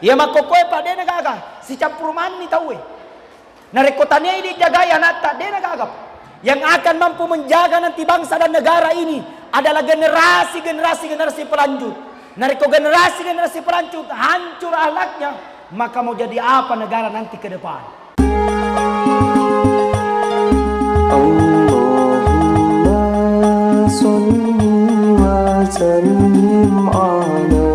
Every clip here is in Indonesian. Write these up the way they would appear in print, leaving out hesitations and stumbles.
Ya makokoy pa de nagaga si campur mani tahu narekotanya ini jaga ya nata de nagaga. Yang akan mampu menjaga nanti bangsa dan negara ini adalah generasi pelanjut. Nareko generasi pelanjut hancur akhlaknya, maka mau jadi apa negara nanti ke depan? Allahumma sholli wa sallim ala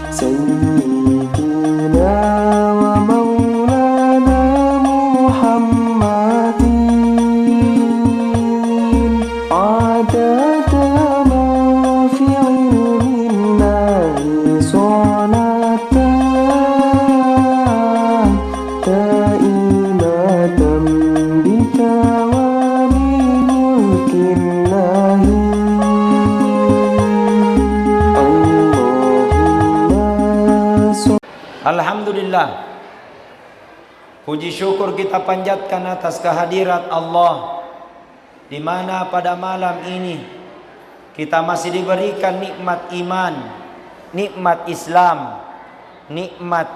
sayyidina wa maulana Muhammadin adada ma fi ilmillahi salatan daimatan bitawami mulkillahi Allahumma Alhamdulillah, puji syukur kita panjatkan atas kehadirat Allah, di mana pada malam ini kita masih diberikan nikmat iman, nikmat Islam, nikmat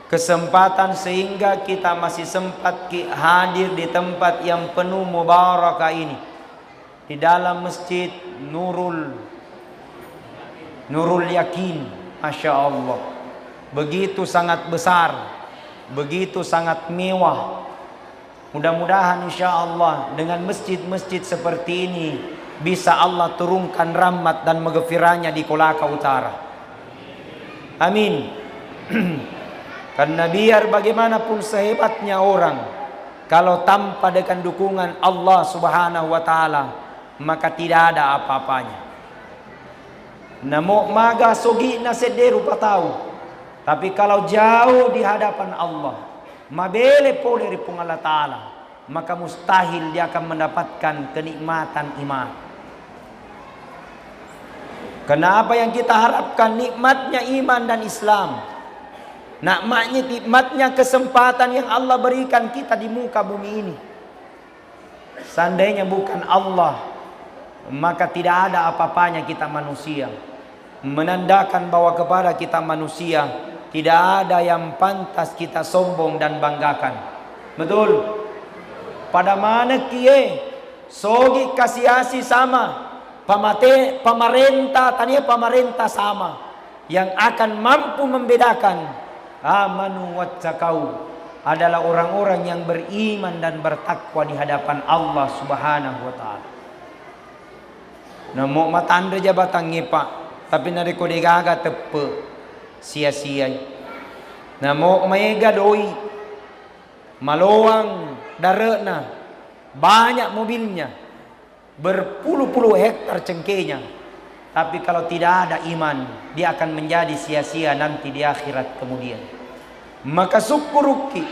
kesempatan sehingga kita masih sempat hadir di tempat yang penuh mubarakah ini, di dalam masjid Nurul Yakin. Masya Allah, begitu sangat besar, begitu sangat mewah. Mudah-mudahan insya Allah dengan masjid-masjid seperti ini bisa Allah turunkan rahmat dan maghfirahnya di Kolaka Utara. Amin. Karena biar bagaimanapun sehebatnya orang, kalau tanpa dengan dukungan Allah Subhanahu wa Ta'ala, maka tidak ada apa-apanya. Namo maga sogi na sederu patau, tapi kalau jauh di hadapan Allah, mabele po dari Allah Ta'ala, maka mustahil dia akan mendapatkan kenikmatan iman. Kenapa yang kita harapkan nikmatnya iman dan Islam, nikmatnya kesempatan yang Allah berikan kita di muka bumi ini. Seandainya bukan Allah, maka tidak ada apa-apanya kita manusia. Menandakan bahwa kepada kita manusia tidak ada yang pantas kita sombong dan banggakan. Betul? Pada mana kie sogi kasiasi sama, pemerintah sama, yang akan mampu membedakan amanu wattaqau adalah orang-orang yang beriman dan bertakwa di hadapan Allah Subhanahu wa Ta'ala. Namo matanda jabatan ngepa, tapi nariko degaga tepe sia-sia. Namo mega doi malowang darena, banyak mobilnya, berpuluh-puluh hektar cengkehnya, tapi kalau tidak ada iman, dia akan menjadi sia-sia nanti di akhirat kemudian. Maka syukuruki,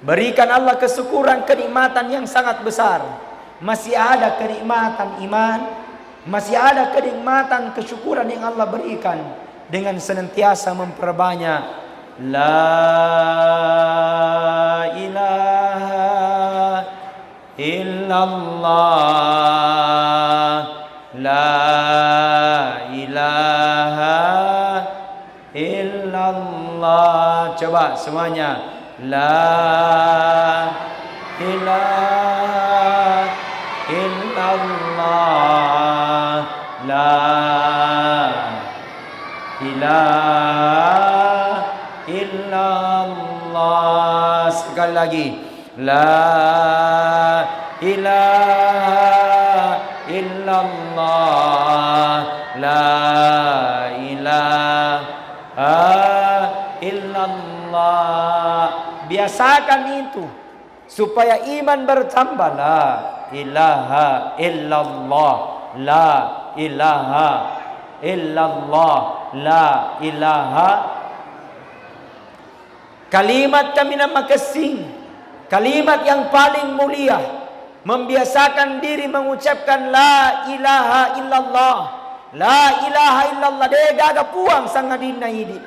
berikan Allah kesyukuran kenikmatan yang sangat besar. Masih ada kenikmatan iman, masih ada kenikmatan kesyukuran yang Allah berikan dengan senantiasa memperbanyak la ilaha illallah, la ilaha illallah. Coba semuanya, la ilaha illallah, la ilaha illallah. Sekali lagi, la ilaha illallah, la ilaha illallah. Biasakan itu supaya iman bertambah. La ilaha illallah, la ilaha illallah, la ilaha. Kalimat kami nama kesing, kalimat yang paling mulia. Membiasakan diri mengucapkan la ilaha illallah, la ilaha illallah. Degaga puang sangadina ini,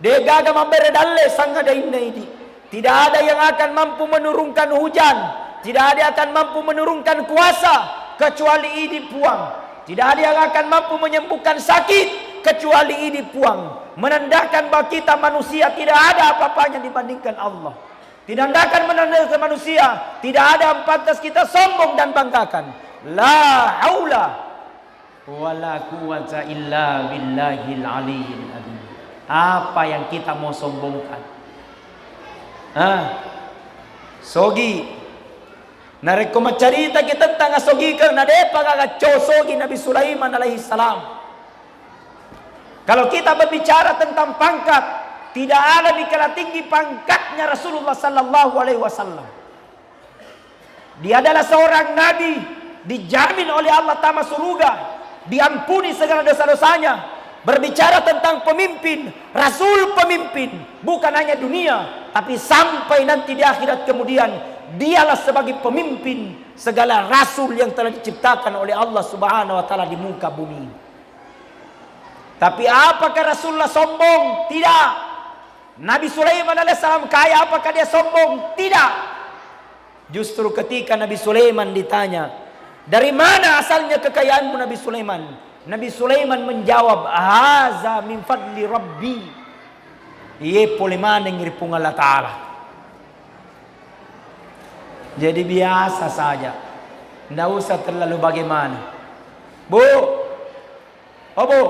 degaga memberedalle sangadina ini. Tidak ada yang akan mampu menurunkan hujan, tidak ada yang akan mampu menurunkan kuasa kecuali ini puang. Tidak ada yang akan mampu menyembuhkan sakit kecuali ini puang. Menandakan bahwa kita manusia tidak ada apa-apanya dibandingkan Allah. Tindakan menandakan manusia tidak ada yang pantas kita sombong dan banggakan. La haula wala quwata illa billahil aliyyil azim. Apa yang kita mau sombongkan? Sogi. Nareko macarita kita tentang sogi karena depa kagaco sogi Nabi Sulaiman alaihi salam. Kalau kita berbicara tentang pangkat, tidak ada di kala tinggi pangkatnya Rasulullah sallallahu alaihi wasallam. Dia adalah seorang nabi, dijamin oleh Allah taala surga, diampuni segala dosa-dosanya. Berbicara tentang pemimpin, rasul pemimpin, bukan hanya dunia, tapi sampai nanti di akhirat kemudian, dialah sebagai pemimpin segala rasul yang telah diciptakan oleh Allah Subhanahu wa taala di muka bumi. Tapi apakah Rasulullah sombong? Tidak. Nabi Sulaiman alaihissalam kaya, apakah dia sombong? Tidak. Justru ketika Nabi Sulaiman ditanya, dari mana asalnya kekayaanmu Nabi Sulaiman? Nabi Sulaiman menjawab, haza min fadli rabbi. Iye polemana ngiripung Allah Ta'ala. Jadi biasa saja, tidak usah terlalu bagaimana. Bu, oh bu,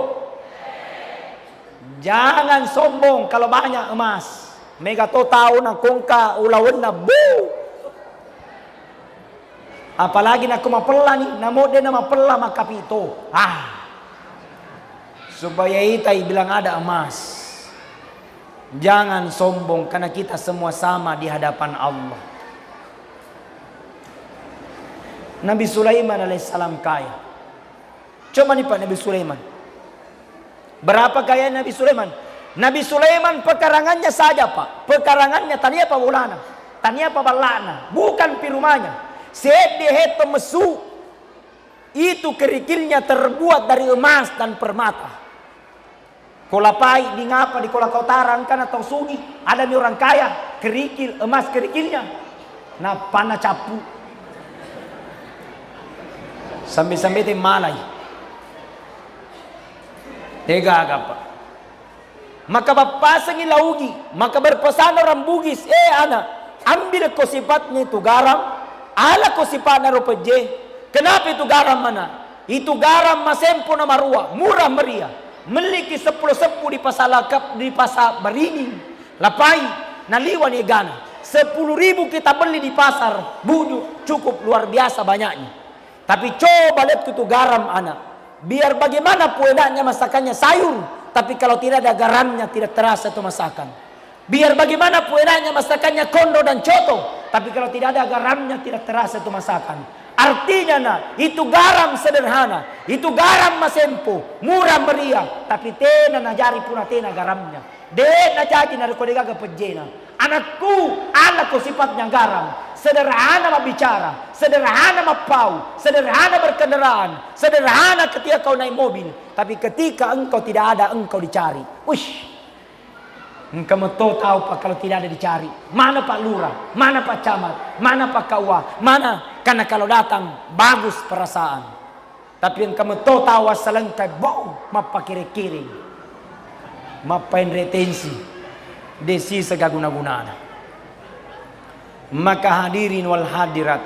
jangan sombong kalau banyak emas. Mega to tahu na kongka ulawan na bu. Apalagi na kumapela nih, namo de na mapela makapito. Supaya itai bilang ada emas. Jangan sombong karena kita semua sama di hadapan Allah. Nabi Sulaiman alaihissalam kaya. Coba nih Pak Nabi Sulaiman. Berapa kaya Nabi Sulaiman? Nabi Sulaiman pekarangannya saja Pak. Pekarangannya tania apa bulana? Tania apa balana? Bukan pirumanya. Sedeheto mesu. Itu kerikilnya terbuat dari emas dan permata. Kolapai di ngapa di kolaka utara kan atau sungi. Ada nih orang kaya. Kerikil, emas kerikilnya. Nah panah capu. Sampai-sampai itu malai. Tega apa? Maka bapasang ilaugi. Maka berpesan orang Bugis. Anak, ambil ko sifatnya itu garam. Ala ko sifatnya rupeje. Kenapa itu garam mana? Itu garam masempo na marua. Murah meriah. Memiliki 10 sepu di pasar lakap, di pasar Beringin. Lapai, naliwan ya gana. 10.000 kita beli di pasar. Budu, cukup luar biasa banyaknya. Tapi coba lihat itu garam anak. Biar bagaimana pun enaknya masakannya sayur. Tapi kalau tidak ada garamnya tidak terasa itu masakan. Biar bagaimana pun enaknya masakannya kondo dan coto. Tapi kalau tidak ada garamnya tidak terasa itu masakan. Artinya nah, itu garam sederhana. Itu garam masempo. Murah meriah. Tapi tena najari puna tena garamnya. De najaji na rekodegaga pejena. Anakku sifatnya garam. Sederhana berbicara, sederhana mapau, sederhana berkendaraan, sederhana ketika kau naik mobil. Tapi ketika engkau tidak ada, engkau dicari. Ush, engkau mau tahu Pak kalau tidak ada dicari. Mana Pak Lurah, mana Pak Camat, mana Pak Kawa, mana? Karena kalau datang bagus perasaan. Tapi engkau mau tahu asalengkai bau, mapa kiri-kiri, mapain retensi, desi segaguna-gunana. Maka hadirin wal hadirat,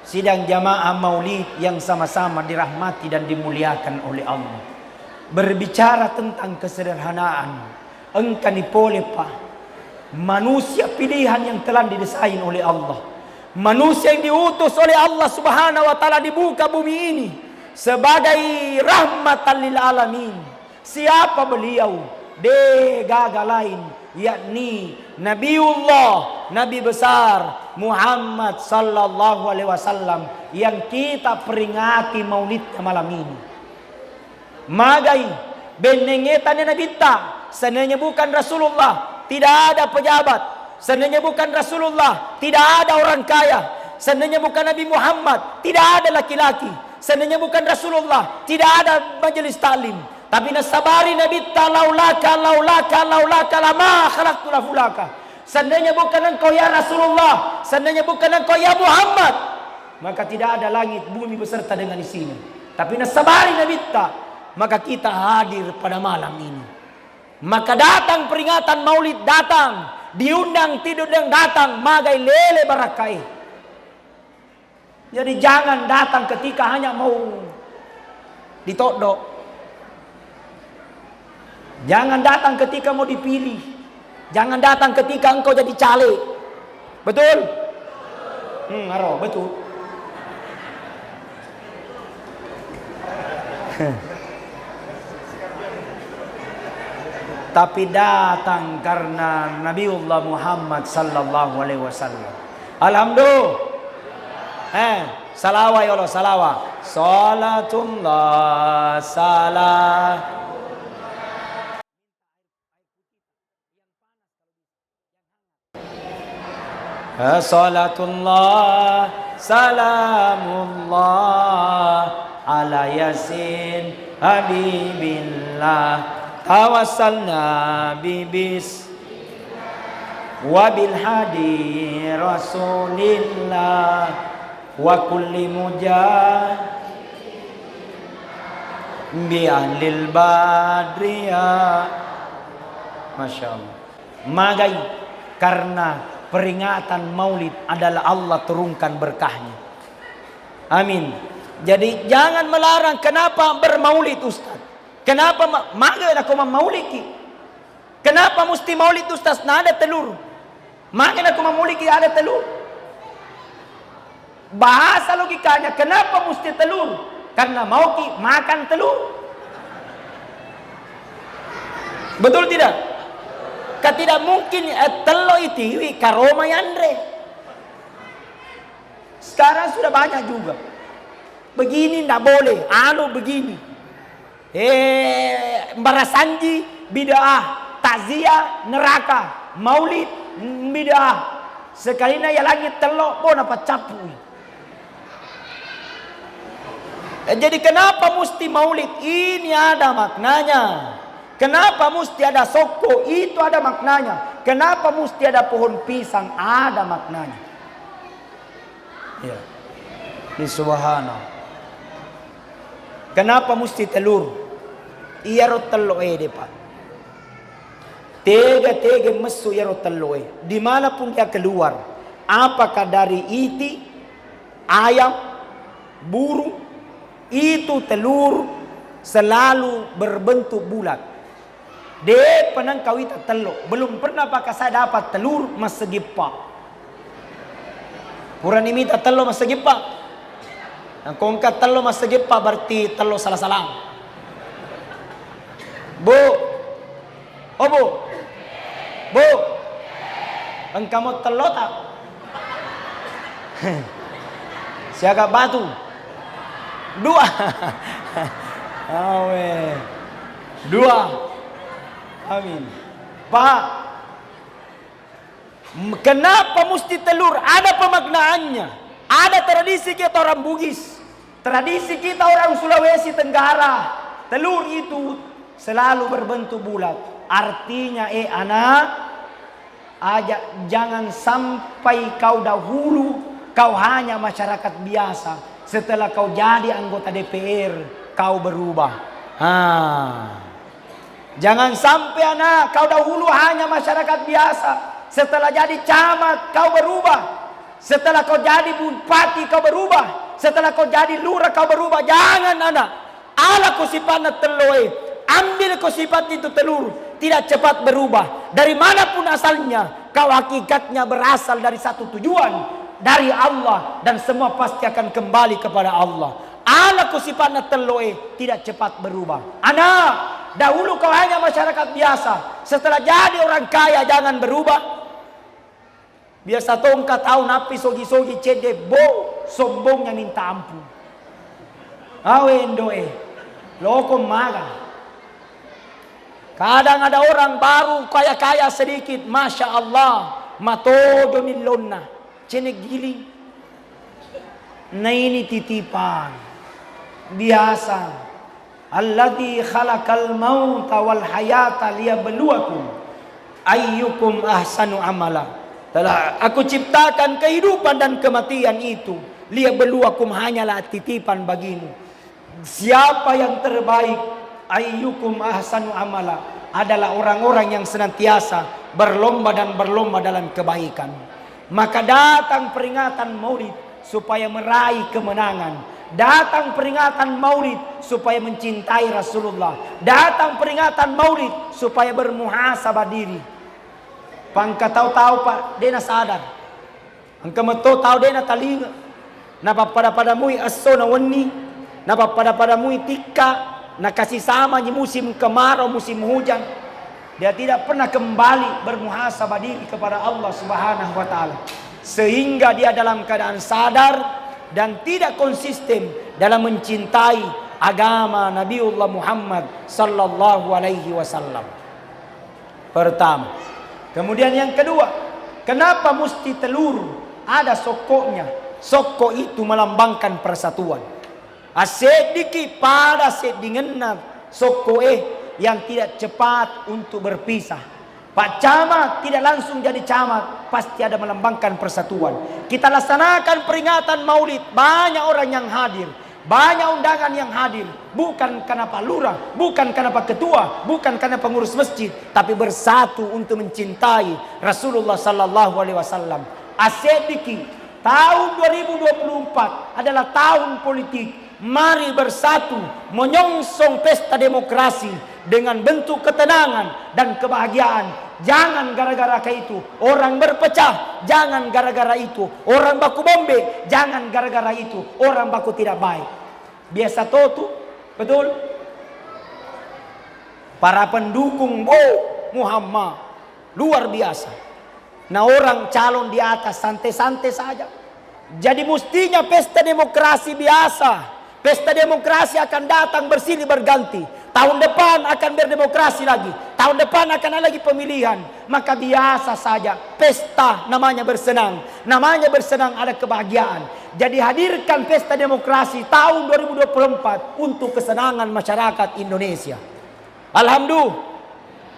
sidang jamaah maulid yang sama-sama dirahmati dan dimuliakan oleh Allah. Berbicara tentang kesederhanaan, engkau dipoleh Pak, manusia pilihan yang telah didesain oleh Allah, manusia yang diutus oleh Allah Subhanahu wa taala di muka bumi ini sebagai rahmatan lil alamin. Siapa beliau? Gagal lain, yakni Nabiullah, Nabi besar Muhammad sallallahu alaihi wasallam yang kita peringati maulidnya malam ini. Magai benengetannya Nabi ta, seandainya bukan Rasulullah tidak ada pejabat, seandainya bukan Rasulullah tidak ada orang kaya, seandainya bukan Nabi Muhammad tidak ada laki-laki, seandainya bukan Rasulullah tidak ada majelis taklim. Tapi nasabari Nabi ta laulaka lama khalaqtu lafulaka. Seandainya bukan engkau ya Rasulullah, seandainya bukan engkau ya Muhammad, maka tidak ada langit bumi beserta dengan isinya. Tapi nasabari Nabi ta maka kita hadir pada malam ini. Maka datang peringatan Maulid, datang, diundang tidur yang datang, magai lele barakai. Jadi jangan datang ketika hanya mau ditodok. Jangan datang ketika mau dipilih. Jangan datang ketika engkau jadi caleg. Betul? Aro, betul. Tapi datang karena Nabiullah Muhammad sallallahu alaihi wasallam. Alhamdulillah. Salawat ya Allah, salawat. Salatullah salam. Salatullah salamullah ala yasin habibillah tawassalna bibis wabil hadi rasulillah wa kulli mujah bi ahlil badriyah. Masya Allah. Magai karena peringatan Maulid adalah Allah turunkan berkahnya. Amin. Jadi jangan melarang. Kenapa bermaulid Ustaz? Kenapa maga aku memauliki? Kenapa mesti maulid Ustaz? Nah ada telur. Maga aku memauliki ada telur. Bahasa logikanya kenapa mesti telur? Karena mau makan telur. Betul tidak? Tidak mungkin telur itu karoma yandre. Sekarang sudah banyak juga. Begini tidak boleh, begini. Mbarasanji bid'ah, takziah neraka, maulid bid'ah. Sekalinya ya langit telok pun apa capu. Jadi kenapa mesti maulid? Ini ada maknanya. Kenapa mesti ada soko? Itu ada maknanya. Kenapa mesti ada pohon pisang? Ada maknanya. Ya. Subhanallah. Kenapa mesti telur? Iya telur depan. Tega mesu iya telur. Dimanapun dia keluar, apakah dari iti, ayam, burung, itu telur selalu berbentuk bulat. Dia penang kawita telur. Belum pernah pakai saya dapat telur masegipa. Kurang imita telur masegipa. Ang kongkat telur masegipa berarti telur salah-salah. Bu. Oh bu. Bu. Ang kamu telur tak? Siaga batu. Dua. Awe. Dua. Amin. Pak. Kenapa mesti telur? Ada pemaknaannya. Ada tradisi kita orang Bugis. Tradisi kita orang Sulawesi Tenggara. Telur itu selalu berbentuk bulat. Artinya anak, jangan sampai kau dahulu kau hanya masyarakat biasa. Setelah kau jadi anggota DPR, kau berubah. Jangan sampai anak kau dahulu hanya masyarakat biasa. Setelah jadi camat, kau berubah. Setelah kau jadi bupati, kau berubah. Setelah kau jadi lurah, kau berubah. Jangan anak. Ala kau sifatnya telur. Ambil kau sifat itu telur. Tidak cepat berubah. Dari manapun asalnya, kau hakikatnya berasal dari satu tujuan. Dari Allah. Dan semua pasti akan kembali kepada Allah. Ala kau sifatnya telur. Tidak cepat berubah. Anak, dahulu kau hanya masyarakat biasa. Setelah jadi orang kaya, jangan berubah. Biasa tongkat tahu napi sogi-sogi cede bo sombongnya minta ampun. Awendoe loko maga. Kadang ada orang baru kaya-kaya sedikit, masya Allah, matodo milonna, cenek giling. Nah ini titipan biasa. Alladzi khalaqal mauta wal hayata liyabluwakum ayyukum ahsanu amala. Telah aku ciptakan kehidupan dan kematian itu. Liyabluwakum hanyalah titipan bagimu. Siapa yang terbaik? Ayyukum ahsanu amala, adalah orang-orang yang senantiasa berlomba dan berlomba dalam kebaikan. Maka datang peringatan Maulid supaya meraih kemenangan. Datang peringatan Maulid supaya mencintai Rasulullah. Datang peringatan Maulid supaya bermuhasabah diri. Pangka tahu-tahu Pak, dena sadar. Angka meto tahu dena talinga. Napa pada mui aso na wani. Napa pada mui tika. Na kasih sama di musim kemarau, musim hujan. Dia tidak pernah kembali bermuhasabah diri kepada Allah Subhanahu wa taala. Sehingga dia dalam keadaan sadar dan tidak konsisten dalam mencintai agama Nabiullah Muhammad sallallahu alaihi wasallam. Pertama. Kemudian yang kedua, kenapa mesti telur? Ada sokoknya. Sokok itu melambangkan persatuan. Asediki pada sedingenat sokok yang tidak cepat untuk berpisah. Pak Camat tidak langsung jadi camat, pasti ada melambangkan persatuan. Kita laksanakan peringatan Maulid, banyak orang yang hadir, banyak undangan yang hadir, bukan karena Pak Lurah, bukan karena Pak Ketua, bukan karena pengurus masjid, tapi bersatu untuk mencintai Rasulullah sallallahu alaihi wasallam. Asediki, tahun 2024 adalah tahun politik. Mari bersatu menyongsong pesta demokrasi dengan bentuk ketenangan dan kebahagiaan. Jangan gara-gara itu orang berpecah. Jangan gara-gara itu orang baku bombe. Jangan gara-gara itu orang baku tidak baik. Biasa totu, betul? Para pendukung Muhammad luar biasa. Nah, orang calon di atas santai-santai saja. Jadi mestinya pesta demokrasi biasa. Pesta demokrasi akan datang bersilih berganti. Tahun depan akan berdemokrasi lagi. Tahun depan akan ada lagi pemilihan. Maka biasa saja. Pesta namanya bersenang. Namanya bersenang ada kebahagiaan. Jadi hadirkan pesta demokrasi tahun 2024 untuk kesenangan masyarakat Indonesia. Alhamdulillah.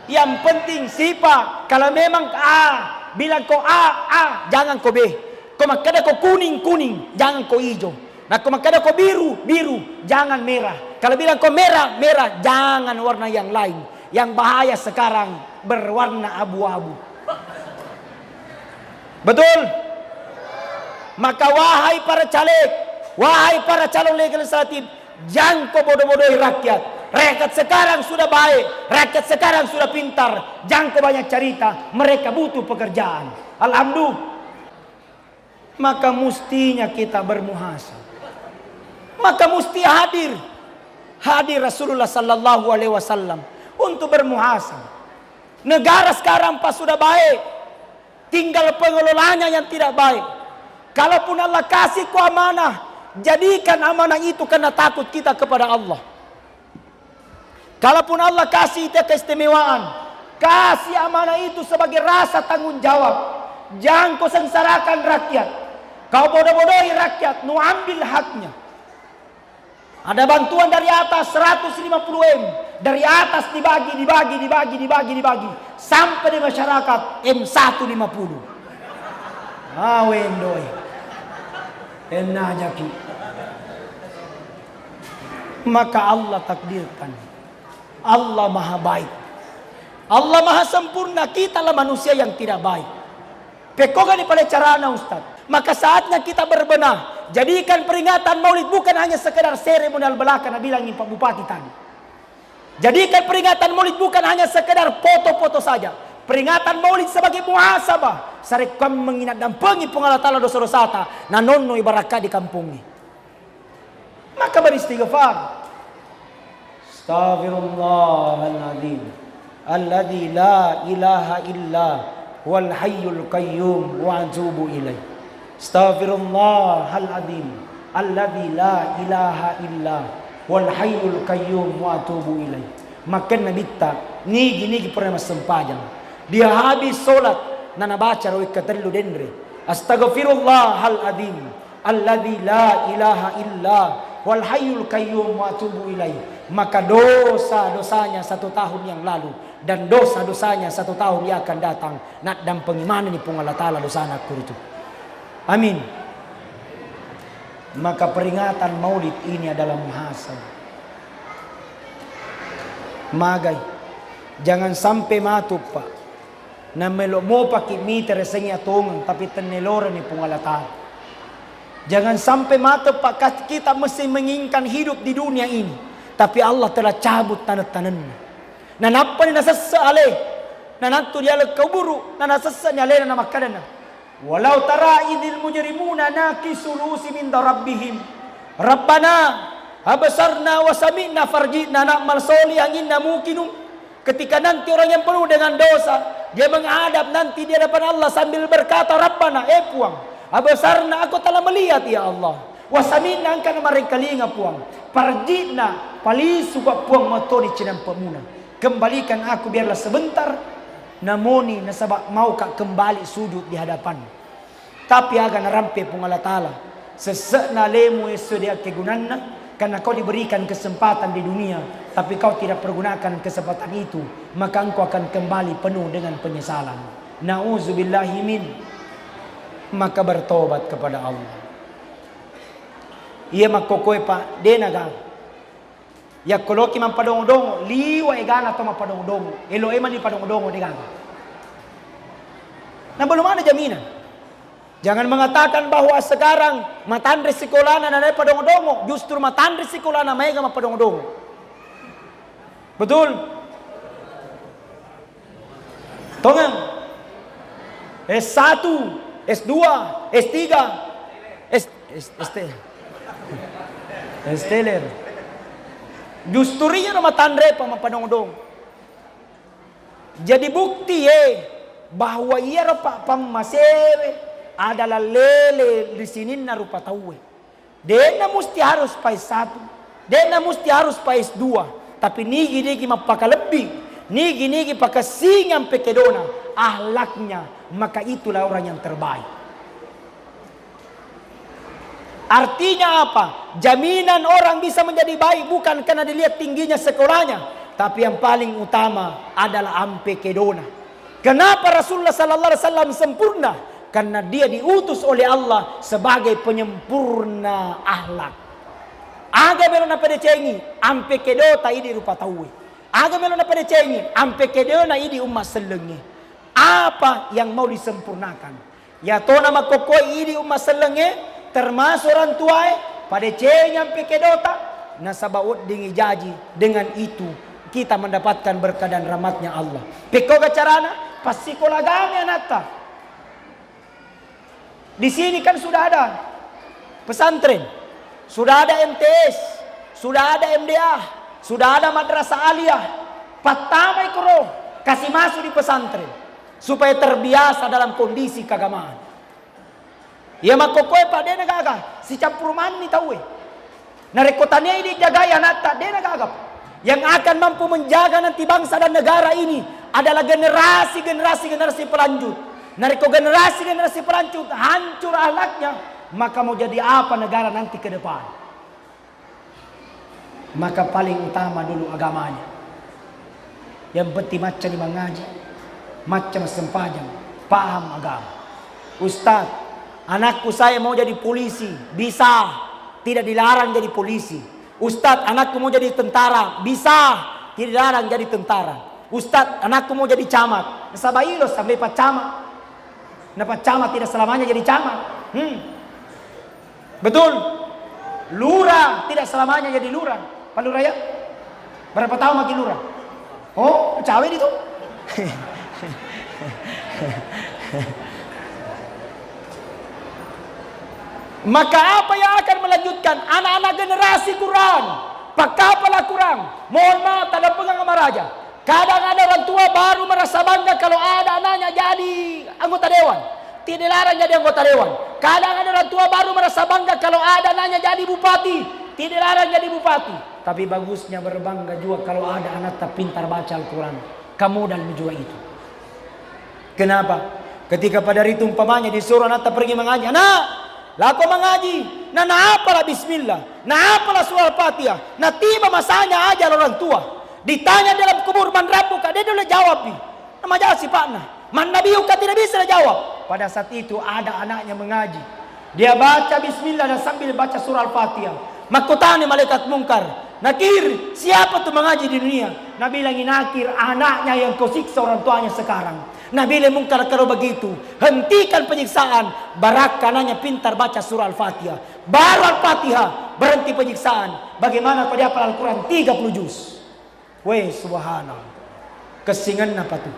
Yang penting sifat. Kalau memang A, bilang kau A, jangan kau B. Kau makanya kau kuning, jangan kau hijau. Nah, kau makanya kau biru, jangan merah. Kalau bilang kau merah, jangan warna yang lain. Yang bahaya sekarang berwarna abu-abu. Betul? Maka wahai para caleg, wahai para calon legislatif, jangan kau bodoh-bodohi rakyat. Rakyat sekarang sudah baik, rakyat sekarang sudah pintar. Jangan kau banyak cerita, mereka butuh pekerjaan. Alhamdulillah. Maka mestinya kita bermuhasabah. Maka mesti hadir Rasulullah sallallahu alaihi wasallam untuk bermuhasabah. Negara sekarang pas sudah baik, tinggal pengelolanya yang tidak baik. Kalaupun Allah kasih ku amanah, jadikan amanah itu karena takut kita kepada Allah. Kalaupun Allah kasih itu keistimewaan, kasih amanah itu sebagai rasa tanggung jawab. Jangan kau sengsarakan rakyat. Kau bodoh-bodohi rakyat, nu ambil haknya. Ada bantuan dari atas 150M. Dari atas dibagi. Sampai di masyarakat M150. Wendoi. Enaknya ki. Maka Allah takdirkan. Allah maha baik. Allah maha sempurna. Kita lah manusia yang tidak baik. Pekoga di pada carana Ustaz. Maka saatnya kita berbenah. Jadikan peringatan Maulid bukan hanya sekedar seremonial belaka, bilangin Pak Bupati tadi. Jadikan peringatan Maulid bukan hanya sekedar foto-foto saja. Peringatan Maulid sebagai muhasabah. Sarekam mengingat dan pengi pengalatala dosa-dosa ta. Nanono ibarakah di kampungnya. Maka beristighfar. Astaghfirullahaladzim. Alladzi la ilaha illa wal hayyul qayyum wa atubu ilaih. Astaghfirullahaladzim. Alladzi la ilaha illa wal hayyul qayyum wa atubu ilaih. Maka Nabi tak nigi pernah sempajang. Dia habis solat nana baca rawi katallu dendre. Astaghfirullahaladzim. Alladzi la ilaha illa wal hayyul qayyum wa atubu ilaih. Maka dosa-dosanya 1 tahun yang lalu dan dosa-dosanya 1 tahun yang akan datang nak dan pengimanan ni pung Allah Taala dosa anak itu. Amin. Maka peringatan maulid ini adalah muhasabah. Magay, jangan sampai matup pak. Na melo mo pakimiter sa inyo tungan tapi tenelora ni pungalatan. Jangan sampai matup pak, kita mesti menginginkan hidup di dunia ini, tapi Allah telah cabut tanah-tanahnya. Nanapa ni nasasa ale, nananto dia kuburu, nanasasa ni ale na makadana. Walau tara idil mujrimuna nakisulusi min rabbihim. Rabbana abasarna wa sami'na farjina na'mal solihan inna muqinun. Ketika nanti orang yang penuh dengan dosa, dia menghadap nanti di hadapan Allah sambil berkata, Rabbana, puang, abasarna, aku telah melihat ya Allah. Wasamina angka na marikalinga puang. Parjina, palisu ka puang matoni cinang pamuna. Kembalikan aku biarlah sebentar. Namoni nasabak mau ka kembali sujud di hadapan. Tapi agan narampe pung Allah Ta'ala. Sesek na lemu eso dia kegunanna. Karena kau diberikan kesempatan di dunia, tapi kau tidak pergunakan kesempatan itu, maka engkau akan kembali penuh dengan penyesalan. Nauzubillahi min. Maka bertobat kepada Allah. Ia makokoy pa denaga. Ya koloki man padong-dongo, liwa egana to mapadong-dongo. Elo eman di padong-dongo degaga. Na belum ada jaminan. Jangan mengatakan bahwa sekarang matandre sekolana na padong-dongo, justru matandre sekolana mega mapadong-dongo. Betul? Tongang. S1, S2, S3, Esteller. Justru iya na matandre pa mapadong-dongo. Jadi bukti bahwa iya pa pamasewe adalah lele di sini na rupa tahu. Dia mesti harus pais 1, dia mesti harus pais 2. Tapi nigi mapaka lebih, nigi paka singang pekedona, ahlaknya, maka itulah orang yang terbaik. Artinya apa? Jaminan orang bisa menjadi baik bukan karena dilihat tingginya sekolahnya, tapi yang paling utama adalah ampekedona. Kenapa Rasulullah sallallahu alaihi wasallam sempurna? Karena dia diutus oleh Allah sebagai penyempurna akhlak. Aga meron na pedecengi, ampe kedota idi rupa tawi. Aga meron na pedecengi, ampe kedona idi umat selengi. Apa yang mau disempurnakan? Ya tona makokoi idi umat selengi, termasuk orang tuai, pedecengi ampe kedota, nasabaut dingi jaji. Dengan itu kita mendapatkan berkah dan rahmatnya Allah. Pekoga carana, pasikolagami anata. Di sini kan sudah ada pesantren, sudah ada MTS, sudah ada MDA, sudah ada madrasah aliyah. Patamai kuro kasih masuk di pesantren supaya terbiasa dalam kondisi keagamaan. Ya makokoy pa de nagaga si campur mani tahu narekotanya ini jaga ya nata de nagaga. Yang akan mampu menjaga nanti bangsa dan negara ini adalah generasi pelanjut. Nariko generasi pelanjut hancur ahlaknya, maka mau jadi apa negara nanti ke depan? Maka paling utama dulu agamanya. Yang penting macam di mengaji, macam sempajang, paham agama. Ustaz, anakku saya mau jadi polisi, bisa, tidak dilarang jadi polisi. Ustaz, anakku mau jadi tentara, bisa, tidak dilarang jadi tentara. Ustaz, anakku mau jadi camat, sabailo sampai pak camat. Kenapa camat tidak selamanya jadi camat? Betul. Lurah tidak selamanya jadi lurah. Pak Lurah ya? Berapa tahun makin lurah? Oh, cawe itu. Maka apa yang akan melanjutkan? Anak-anak generasi Quran. Pakapalah kurang. Mohon maaf, tak ada pegang sama raja. Kadang ada orang tua baru merasa bangga kalau ada anaknya jadi anggota dewan. Tidak larang jadi anggota dewan. Kadang ada orang tua baru merasa bangga kalau ada anaknya jadi bupati. Tidak larang jadi bupati. Tapi bagusnya berbangga juga kalau ada anak tak pintar baca Al-Quran. Kamu dan juga itu. Kenapa? Ketika pada hari itu umpamanya disuruh anak tak pergi mengaji. Anak, laku mengaji. Nah apalah bismillah. Nah apalah surah Al-Fatihah. Nah tiba masanya ajar orang tua. Ditanya dalam kubur man rabbuka, dia boleh jawab nih. Nama jawab si Pak nah. Man nabiyuka tidak bisa jawab. Pada saat itu ada anaknya mengaji. Dia baca bismillah dan sambil baca surah Al-Fatihah. Makutani malaikat mungkar. Nakir, siapa tuh mengaji di dunia? Nabi bilang, Nakir, anaknya yang kau siksa orang tuanya sekarang. Nabi bilang, mungkar kalau begitu, hentikan penyiksaan. Barak kanannya pintar baca surah Al-Fatihah. Baru Al-Fatihah, berhenti penyiksaan. Bagaimana kau dia hafal Al-Quran 30 juz? Weh, subhanallah. Kesingan apa tuh?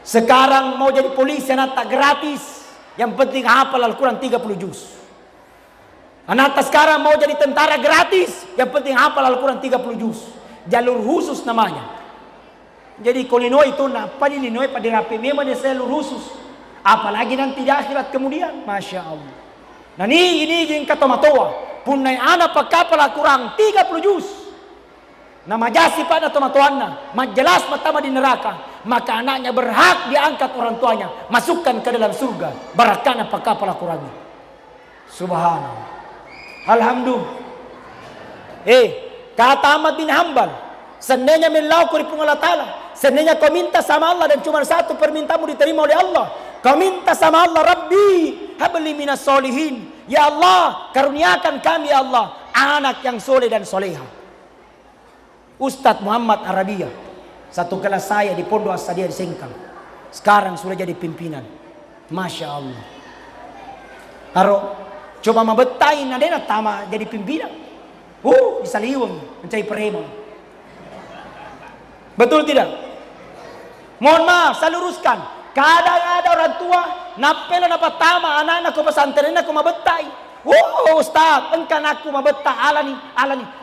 Sekarang mau jadi polisi anak tak gratis. Yang penting hafal Al-Quran 30 juz. Anak sekarang mau jadi tentara gratis. Yang penting hafal Al-Quran 30 juz. Jalur khusus namanya. Jadi kolino itu apa di lino pada rapi memang dia jalur khusus. Apalagi nanti di akhirat kemudian, masya Allah. Nah ini yang kata matoa. Punai anak pakapal Al-Quran 30 juz. Nama jasi pada tomatoanna, majelas pertama di neraka, maka anaknya berhak diangkat orang tuanya, masukkan ke dalam surga. Barakana pakapal Al-Quran. Subhanallah. Alhamdulillah. Kata Ahmad bin Hanbal, seandainya milau kuripung Allah Ta'ala, seandainya kau minta sama Allah dan cuma satu permintaanmu diterima oleh Allah, kau minta sama Allah, Rabbi habli minas solihin, ya Allah karuniakan kami ya Allah anak yang soleh dan soleha. Ustadz Muhammad Arabia, satu kelas saya di Pondok As-Sadia di Sengkang, sekarang sudah jadi pimpinan. Masya Allah. Haro, coba mabetain adena tama jadi pimpinan. Bisa liwang mencari preman. Betul tidak? Mohon maaf, saya luruskan. Kadang ada orang tua napela napa tama anak-anak ko pesantren aku mabetai. Ustaz, engkan aku mabeta alani,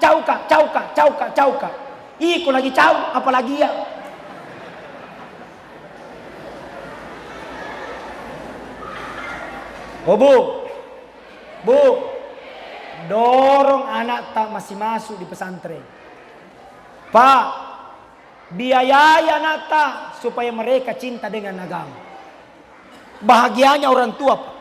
cauka. Iko lagi cau, apalagi ya. Bu, dorong anak tak masih masuk di pesantren. Pak, biayai anak tak supaya mereka cinta dengan agama. Bahagianya orang tua, Pak,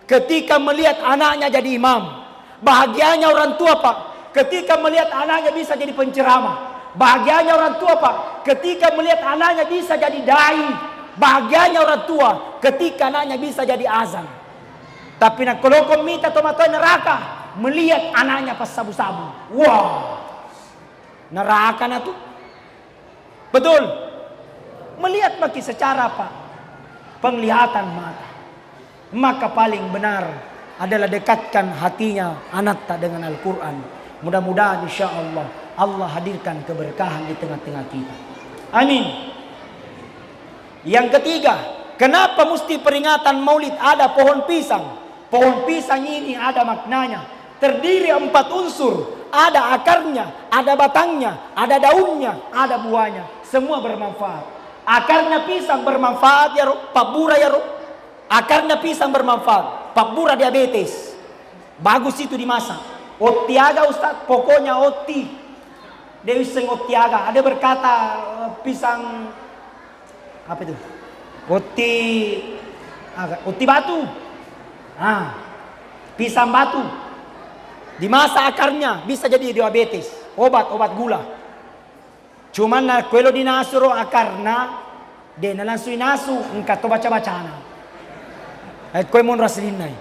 ketika melihat anaknya jadi imam. Bahagianya orang tua, Pak, ketika melihat anaknya bisa jadi penceramah. Bahagianya orang tua, Pak, ketika melihat anaknya bisa jadi dai. Bahagianya orang tua ketika anaknya bisa jadi azan. Tapi nak kalau kau minta tomatoi neraka, melihat anaknya pas sabu-sabu. Wah, neraka na tuh. Betul. Melihat bagi secara apa? Penglihatan mata. Maka paling benar adalah dekatkan hatinya anak tak dengan Al-Quran. Mudah-mudahan insya Allah hadirkan keberkahan di tengah-tengah kita. Amin. Yang ketiga, kenapa mesti peringatan maulid ada pohon pisang? Pohon pisang ini ada maknanya. Terdiri 4 unsur. Ada akarnya, ada batangnya, ada daunnya, ada buahnya. Semua bermanfaat. Akarnya pisang bermanfaat ya roh, pabura ya roh. Akarnya pisang bermanfaat, pabura diabetes. Bagus itu dimasak. Otiaga Ustaz, pokoknya oti. Dewi seng otiaga. Ada berkata pisang apa itu? Oti batu. Pisang batu. Dimasak akarnya bisa jadi diabetes, obat gula. Cuman na kalau dinasuro akarna, de na langsung nasu, engkau to baca-bacana. Kau mon raslin nai.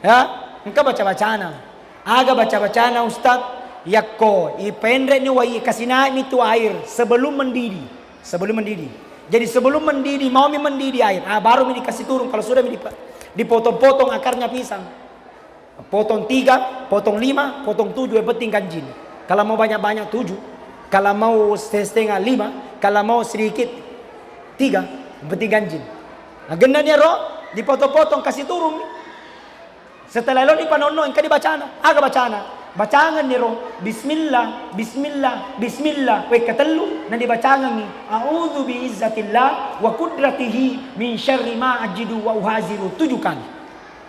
Ya, engkau baca-bacana. Aga baca-bacana Ustaz. Yakko, ipendre ni wai kasina itu air sebelum mendidih. Jadi sebelum mendidih, mau mendidih air, baru dikasih turun. Kalau sudah dipotong-potong akarnya pisang. Potong 3, potong 5, potong 7, yang penting ganjil. Kalau mau banyak-banyak 7, kalau mau setengah 5, kalau mau sedikit 3, yang penting ganjil. Nah gendanya roh, dipotong-potong kasih turun. Setelah lo dipanono, engkau dibacana, aga bacana. Bacangan ni roh, bismillah, wek katelu, na dibacangan ni, a'udhu biizzatillah wa kudratihi min syarri ma ajidu wa uhaziru. 7 kali.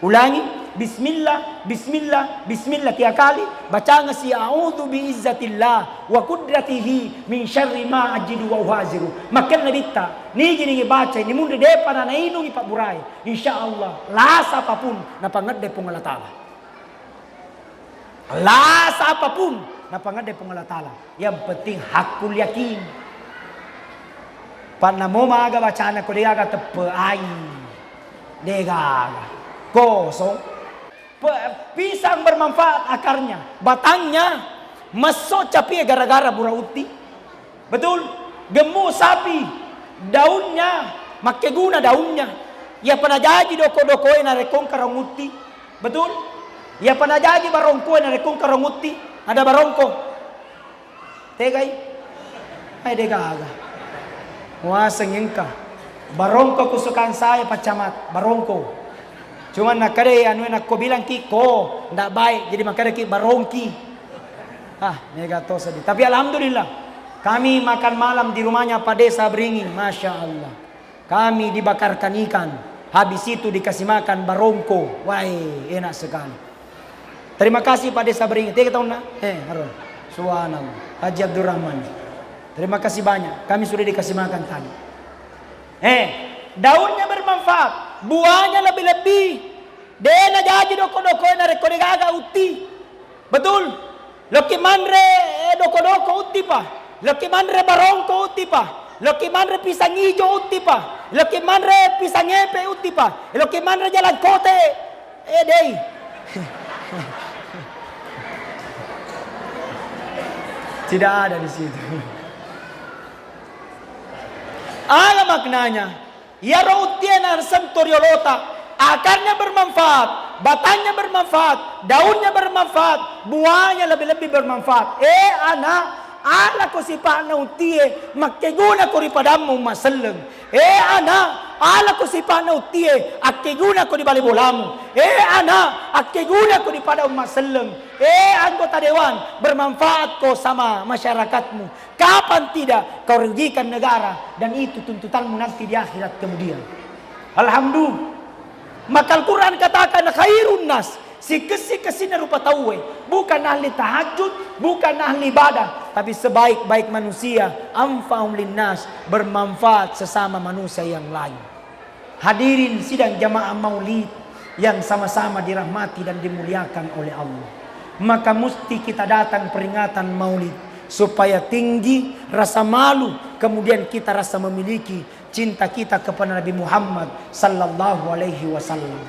Ulangi, bismillah 3 kali. Bacangan si a'udhu biizzatillah wa kudratihi min syarri ma ajidu wa uhaziru. Makan nabita, ni gini baca, ni mundi depa na nainungi Pak Burai. InsyaAllah, lasa apapun, napangade pong Allah Ta'ala. Lasa apapun napangade pong Allah Ta'ala. Yang penting hakul yakin. Pan na mo maaga bacana ko diaga tepe ay. Degaga. kosong. Pisang bermanfaat akarnya, batangnya masuk capi gara-gara burauti. Betul? Gemuk sapi, daunnya, make guna daunnya. Ya pernah jadi doko-doko na rekong karanguti. Betul? Ya pernah jadi barongko na rekong karanguti. Ada barongko. Tegay. Ay degaga. Wasang ka. Barongko kusukaan saya pacamat, barongko. Cuman nakade anu nak ko bilang ki ko ndak baik jadi makanya ki barongki. Negato sedih. Tapi alhamdulillah kami makan malam di rumahnya Pak Desa Beringin, masya Allah. Kami dibakarkan ikan, habis itu dikasih makan barongko. Wah, enak sekali. Terima kasih Pak Desa Beringin. Tiga tahun nak? Harun. Subhanallah. Haji Abdurrahman. Terima kasih banyak. Kami sudah dikasih makan tadi. Daunnya bermanfaat, buahnya lebih-lebih. Dena jadi doko-doko na rekodegaga uti. Betul? Loki manre doko-doko uti pa. Loki manre barongko uti pa. Loki manre pisang hijau uti pa. Loki manre pisang epe uti pa. Loki manre jalan kote. Dei. Tidak ada di situ. Apa maknanya? Ya rautiana sentoriolota, akarnya bermanfaat, batangnya bermanfaat, daunnya bermanfaat, buahnya lebih-lebih bermanfaat. Anak, ala ko si pa na utie, makiguna ko ri padamu maseleng. Anak, ala ko si pa na utie, akiguna ko di balibolamu. Anak, akiguna ko di padamu maseleng. Anggota dewan, bermanfaat ko sama masyarakatmu. Kapan tidak kau rugikan negara, dan itu tuntutanmu nanti di akhirat kemudian. Alhamdulillah. Maka Al-Quran katakan khairun nas, si kesina rupa tawe, bukan ahli tahajud, bukan ahli ibadah, tapi sebaik-baik manusia, anfa'um linnas, bermanfaat sesama manusia yang lain. Hadirin sidang jamaah maulid yang sama-sama dirahmati dan dimuliakan oleh Allah. Maka mesti kita datang peringatan maulid supaya tinggi rasa malu, kemudian kita rasa memiliki cinta kita kepada Nabi Muhammad sallallahu alaihi wasallam.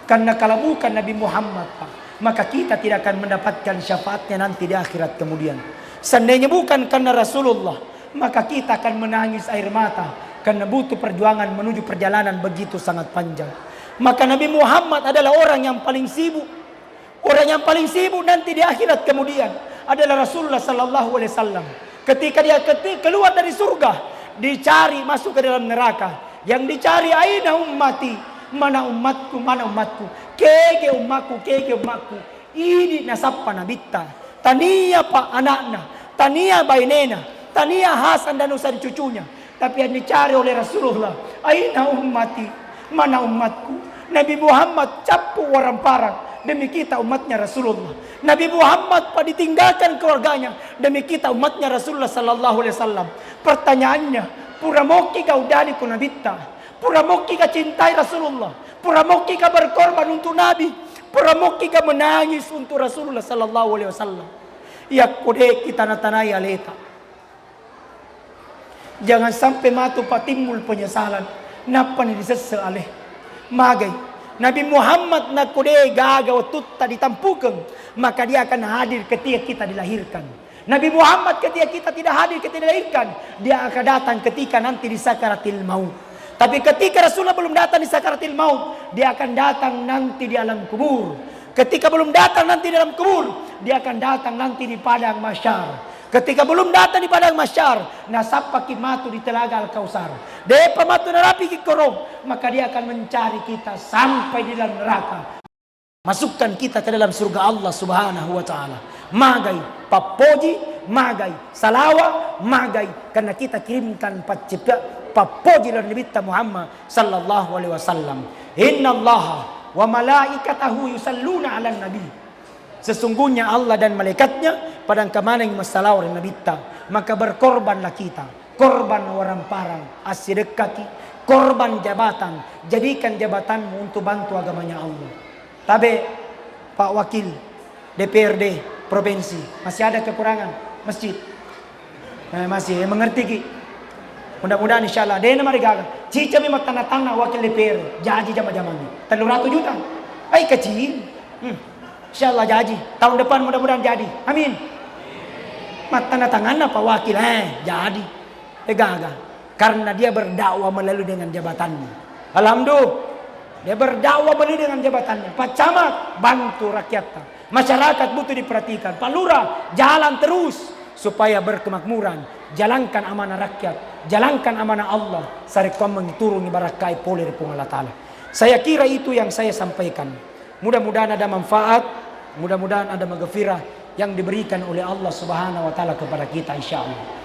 Karena kalau bukan Nabi Muhammad, Pak, maka kita tidak akan mendapatkan syafaatnya nanti di akhirat kemudian. Seandainya bukan karena Rasulullah, maka kita akan menangis air mata karena butuh perjuangan menuju perjalanan begitu sangat panjang. Maka Nabi Muhammad adalah orang yang paling sibuk. Orang yang paling sibuk nanti di akhirat kemudian adalah Rasulullah sallallahu alaihi wasallam. Ketika dia keluar dari surga, dicari masuk ke dalam neraka. Yang dicari aina ummati, mana umatku, mana umatku. Kege umatku, kege umatku. Ini nasabpa nabitta. Tania pa anakna, tania bainena, tania Hasan dan Husain cucunya. Tapi yang dicari oleh Rasulullah, aina ummati, mana umatku. Nabi Muhammad capu orang parang demi kita umatnya Rasulullah. Nabi Muhammad pak ditinggalkan keluarganya demi kita umatnya Rasulullah sallallahu alaihi wasallam. Pertanyaannya, puramoki kau dari kunabitta, puramoki kau cintai Rasulullah, puramoki kau berkorban untuk Nabi, puramoki kau menangis untuk Rasulullah sallallahu alaihi wasallam. Ya kode kita natanai aleta. Jangan sampai matu patimbul penyesalan. Napa ni disese aleh. Magai Nabi Muhammad nak kude gagaw tutta ditampukan, maka dia akan hadir ketika kita dilahirkan. Nabi Muhammad ketika kita tidak hadir ketika dilahirkan, dia akan datang ketika nanti di sakaratil maut. Tapi ketika Rasulullah belum datang di sakaratil maut, dia akan datang nanti di alam kubur. Ketika belum datang nanti di alam kubur, dia akan datang nanti di padang mahsyar. Ketika belum datang di padang mahsyar, nasapa kimatu di telaga Al-Kausar. De pamatu narapi kikorong, maka dia akan mencari kita sampai di dalam neraka. Masukkan kita ke dalam surga Allah Subhanahu wa taala. Magai papoji, magai salawa, magai karena kita kirimkan papoji dan Nabi Muhammad sallallahu alaihi wasallam. Innallaha wa malaikatahu yusalluna 'alan nabi. Sesungguhnya Allah dan malaikatnya padang kamana yang masalah orang nabita, maka berkorbanlah kita, korban orang parang, asidekaki, korban jabatan, jadikan jabatanmu untuk bantu agamanya Allah. Tapi Pak Wakil DPRD provinsi masih ada kekurangan masjid, masih mengerti ki. Mudah-mudahan insyaallah dena mari gagal. Cica memang tanah-tanah wakil DPR, janji jama-jamanya 300 juta. Ay kecil. Insyaallah jadi. Tahun depan mudah-mudahan jadi. Amin. Tanda tangan apa wakil? Jadi. Gagal. Karena dia berdakwah melalui dengan jabatannya. Alhamdulillah. Dia berdakwah melalui dengan jabatannya. Pak Camat bantu rakyatnya. Masyarakat butuh diperhatikan. Pak Lurah jalan terus supaya berkemakmuran. Jalankan amanah rakyat. Jalankan amanah Allah. Sarikom mengiturungi barakai polir pun Allah Ta'ala. Saya kira itu yang saya sampaikan. Mudah-mudahan ada manfaat. Mudah-mudahan ada maghfirah yang diberikan oleh Allah Subhanahu wa taala kepada kita insyaallah.